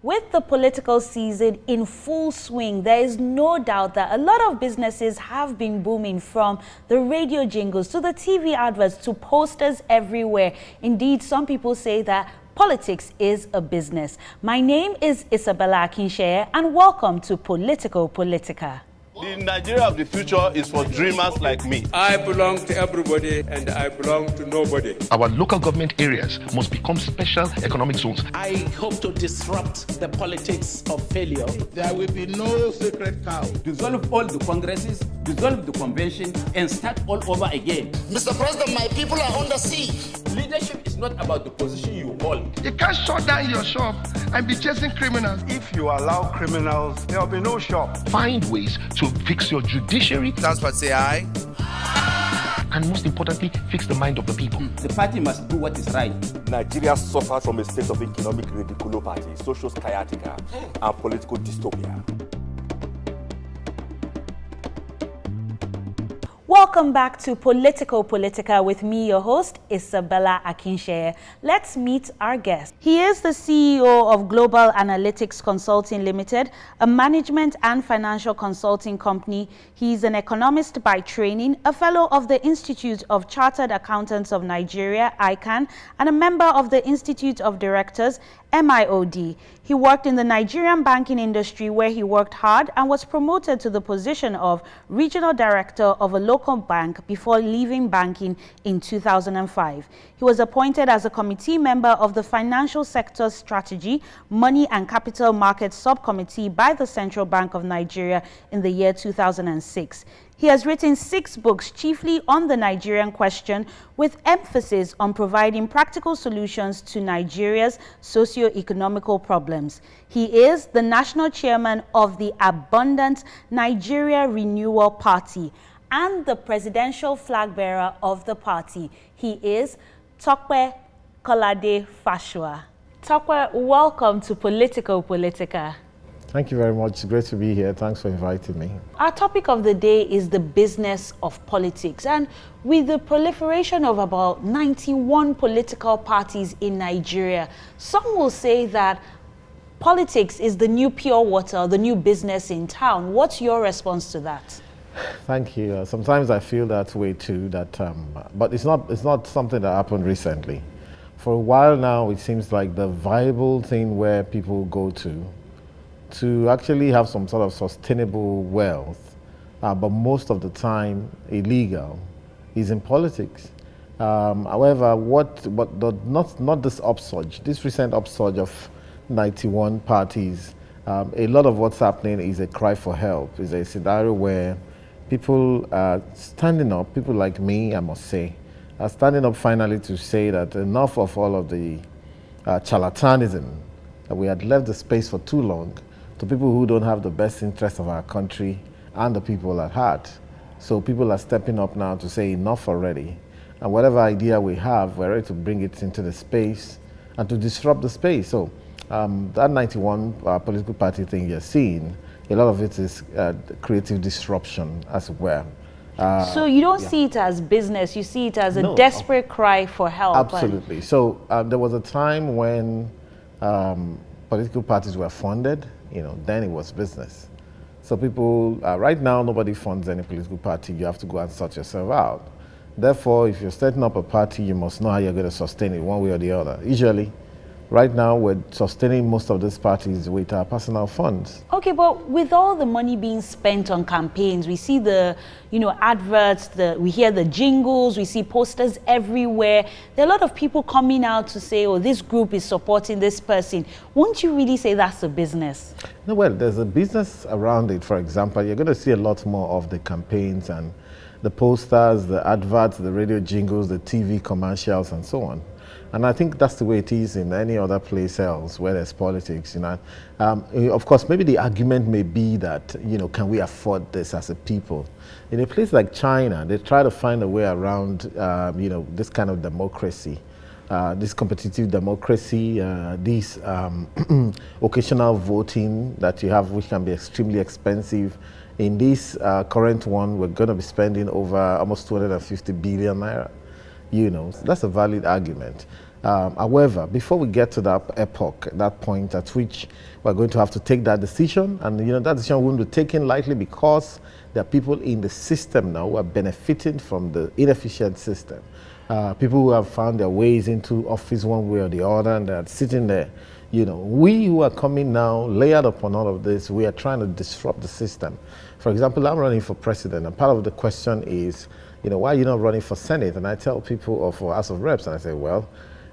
With the political season in full swing, there is no doubt that a lot of businesses have been booming, from the radio jingles to the TV adverts to posters everywhere. Indeed, some people say that politics is a business. My name is Isabella Akinseye, and welcome to Politico Politica. The Nigeria of the future is for dreamers like me. I belong to everybody and I belong to nobody. Our local government areas must become special economic zones. I hope to disrupt the politics of failure. There will be no sacred cow. Dissolve all the congresses, dissolve the convention, and start all over again. Mr. President, my people are under siege. Leadership is not about the position you hold. You can't shut down your shop and be chasing criminals. If you allow criminals, there will be no shop. Find ways to fix your judiciary. Transport say aye. And most importantly, fix the mind of the people. The party must do what is right. Nigeria suffers from a state of economic radiculopathy, social sciatica, and political dystopia. Welcome back to Politico Politica with me, your host, Isabella Akinseye. Let's meet our guest. He is the CEO of Global Analytics Consulting Limited, a management and financial consulting company. He's an economist by training, a fellow of the Institute of Chartered Accountants of Nigeria, ICAN, and a member of the Institute of Directors, MIOD. He worked in the Nigerian banking industry, where he worked hard and was promoted to the position of regional director of a local bank before leaving banking in 2005. He was appointed as a committee member of the Financial Sector Strategy, Money and Capital Markets Subcommittee by the Central Bank of Nigeria in the year 2006. He has written 6 books, chiefly on the Nigerian question, with emphasis on providing practical solutions to Nigeria's socio-economical problems. He is the national chairman of the Abundant Nigeria Renewal Party and the presidential flag bearer of the party. He is Tope Fasua. Tope, welcome to Politico Politica. Thank you very much. It's great to be here. Thanks for inviting me. Our topic of the day is the business of politics. And with the proliferation of about 91 political parties in Nigeria, some will say that politics is the new pure water, the new business in town. What's your response to that? Thank you. Sometimes I feel that way too, but it's not something that happened recently. For a while now, it seems like the viable thing where people go to actually have some sort of sustainable wealth, but most of the time illegal, is in politics. However, not this upsurge, this recent upsurge of 91 parties. A lot of what's happening is a cry for help, is a scenario where people are standing up, people like me, I must say, are standing up finally to say that enough of all of the charlatanism, that we had left the space for too long to people who don't have the best interest of our country and the people at heart. So people are stepping up now to say enough already. And whatever idea we have, we're ready to bring it into the space and to disrupt the space. So that 91 political party thing you're seeing, a lot of it is creative disruption as well. So you don't see it as business, you see it as a desperate cry for help. Absolutely. So there was a time when political parties were funded, then it was business. So people, right now, nobody funds any political party. You have to go and sort yourself out. Therefore, if you're setting up a party, you must know how you're going to sustain it one way or the other. Usually, right now, we're sustaining most of these parties with our personal funds. Okay, but with all the money being spent on campaigns, we see the, adverts, we hear the jingles, we see posters everywhere. There are a lot of people coming out to say, oh, this group is supporting this person. Won't you really say that's a business? No, well, there's a business around it. For example, you're going to see a lot more of the campaigns and the posters, the adverts, the radio jingles, the TV commercials, and so on. And I think that's the way it is in any other place else where there's politics. Of course, maybe the argument may be that, can we afford this as a people? In a place like China, they try to find a way around, this kind of democracy, this competitive democracy, this occasional voting that you have, which can be extremely expensive. In this current one, we're going to be spending over almost 250 billion naira. That's a valid argument. However, before we get to that epoch, that point at which we're going to have to take that decision, and that decision won't be taken lightly because there are people in the system now who are benefiting from the inefficient system. People who have found their ways into office one way or the other, and they're sitting there. We who are coming now, layered upon all of this, we are trying to disrupt the system. For example, I'm running for president, and part of the question is, why are you not running for Senate? And I tell people, or for House of Reps, and I say, well,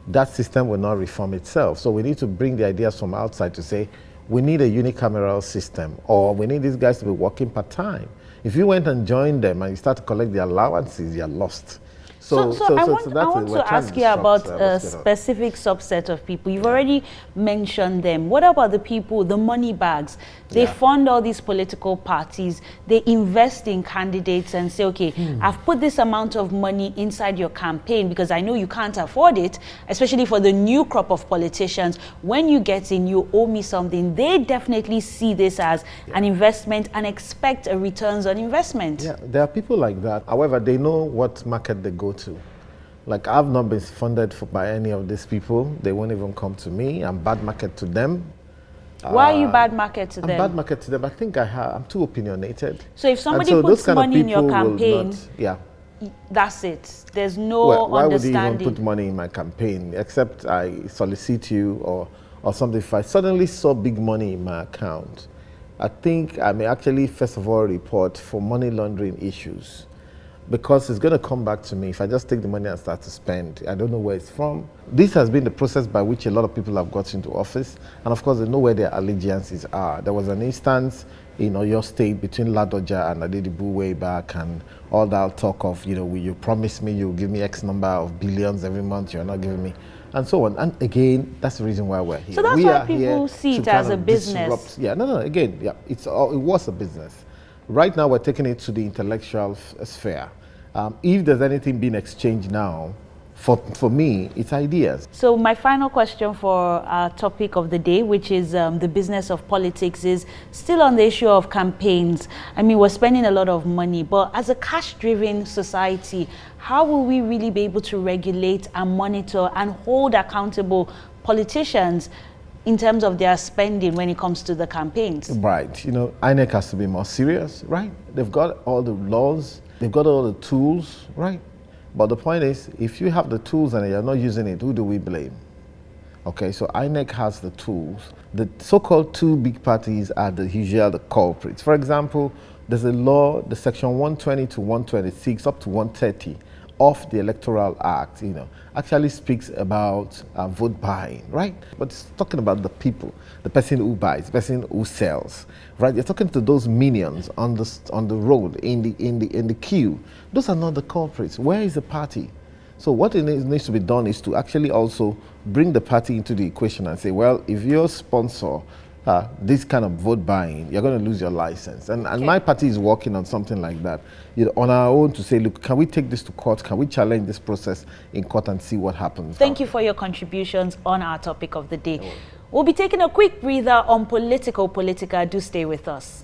that system will not reform itself. So we need to bring the ideas from outside to say, we need a unicameral system, or we need these guys to be working part-time. If you went and joined them and you start to collect the allowances, you're lost. So I want to ask you about a specific subset of people. You've already mentioned them. What about the people, the money bags? They fund all these political parties. They invest in candidates and say, okay, I've put this amount of money inside your campaign because I know you can't afford it, especially for the new crop of politicians. When you get in, you owe me something. They definitely see this as an investment and expect a returns on investment. Yeah, there are people like that. However, they know what market they go to. Like, I've not been funded by any of these people. They won't even come to me. I'm bad market to them. Why are you bad market to them? I'm bad market to them. I think I'm too opinionated. So if somebody puts money in your campaign, that's it. There's no understanding. Why would you even put money in my campaign? Except I solicit you or something. If I suddenly saw big money in my account, I think I may actually first of all report for money laundering issues. Because it's going to come back to me if I just take the money and start to spend. I don't know where it's from. This has been the process by which a lot of people have got into office. And of course, they know where their allegiances are. There was an instance in Oyo State between Ladoja and Adedibu way back, and all that talk of, will you promise me you'll give me X number of billions every month, you're not giving me, and so on. And again, that's the reason why we're here. So that's why people see it as a business. It was a business. Right now, we're taking it to the intellectual sphere. If there's anything being exchanged now, for me, it's ideas. So my final question for our topic of the day, which is the business of politics, is still on the issue of campaigns. I mean, we're spending a lot of money, but as a cash-driven society, how will we really be able to regulate and monitor and hold accountable politicians in terms of their spending when it comes to the campaigns? Right. INEC has to be more serious, right? They've got all the laws, they've got all the tools, right? But the point is, if you have the tools and you're not using it, who do we blame? Okay, so INEC has the tools. The so-called two big parties are the culprits. For example, there's a law, the section 120 to 126 up to 130 of the Electoral Act, actually speaks about vote buying, right? But it's talking about the people, the person who buys, the person who sells, right? You're talking to those minions on the road, in the queue. Those are not the culprits. Where is the party? So what needs to be done is to actually also bring the party into the equation and say, well, if your sponsor this kind of vote buying, you're going to lose your license. And my party is working on something like that, on our own, to say, look, can we take this to court? Can we challenge this process in court and see what happens? Thank you for your contributions on our topic of the day. We'll be taking a quick breather on Politico Politica. Do stay with us.